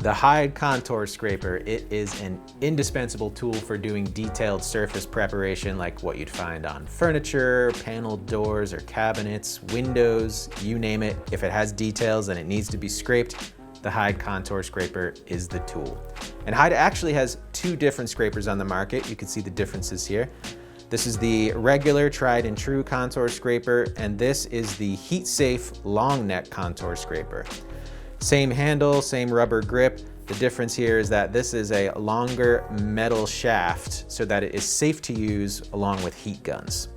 The Hyde Contour Scraper, it is an indispensable tool for doing detailed surface preparation like what you'd find on furniture, paneled doors or cabinets, windows, you name it. If it has details and it needs to be scraped, the Hyde Contour Scraper is the tool. And Hyde actually has two different scrapers on the market. You can see the differences here. This is the regular tried and true contour scraper, and this is the heat-safe long neck contour scraper. Same handle, same rubber grip. The difference here is that this is a longer metal shaft so that it is safe to use along with heat guns.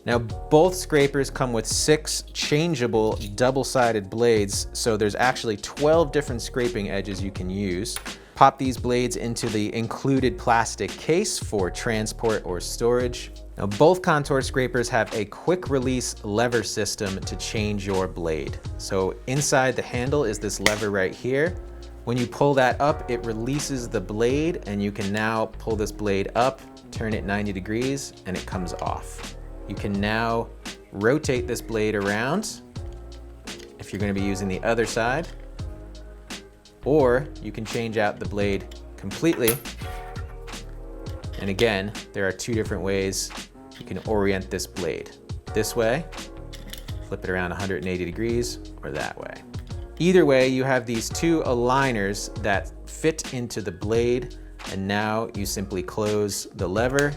Now, both scrapers come with 6 changeable double-sided blades, so there's actually 12 different scraping edges you can use. Pop these blades into the included plastic case for transport or storage. Now, both contour scrapers have a quick release lever system to change your blade. So inside the handle is this lever right here. When you pull that up, it releases the blade, and you can now pull this blade up, turn it 90 degrees, and it comes off. You can now rotate this blade around if you're going to be using the other side, or you can change out the blade completely. And again, there are 2 different ways you can orient this blade. This way, flip it around 180 degrees, or that way. Either way, you have these 2 aligners that fit into the blade, and now you simply close the lever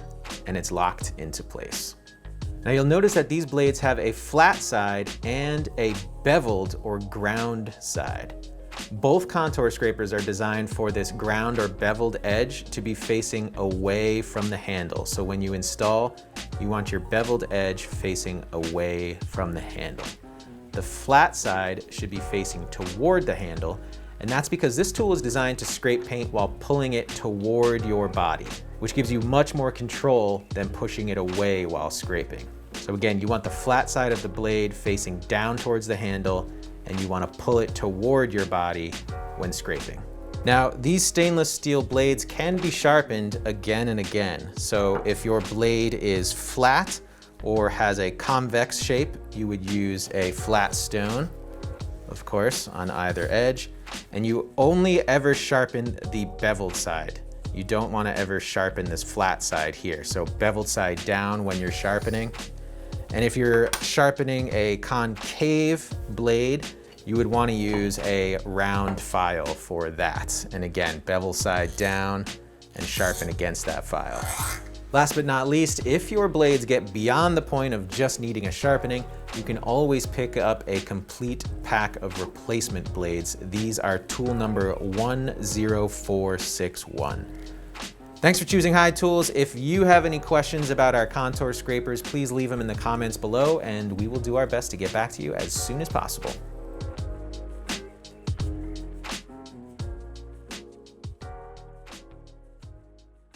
and it's locked into place. Now you'll notice that these blades have a flat side and a beveled or ground side. Both contour scrapers are designed for this ground or beveled edge to be facing away from the handle. So when you install, you want your beveled edge facing away from the handle. The flat side should be facing toward the handle, and that's because this tool is designed to scrape paint while pulling it toward your body, which gives you much more control than pushing it away while scraping. So again, you want the flat side of the blade facing down towards the handle, and you want to pull it toward your body when scraping. Now, these stainless steel blades can be sharpened again and again. So if your blade is flat or has a convex shape, you would use a flat stone, of course, on either edge. And you only ever sharpen the beveled side. You don't want to ever sharpen this flat side here. So beveled side down when you're sharpening. And if you're sharpening a concave blade, you would want to use a round file for that. And again, bevel side down and sharpen against that file. Last but not least, if your blades get beyond the point of just needing a sharpening, you can always pick up a complete pack of replacement blades. These are tool number 10461. Thanks for choosing Hyde Tools. If you have any questions about our contour scrapers, please leave them in the comments below, and we will do our best to get back to you as soon as possible.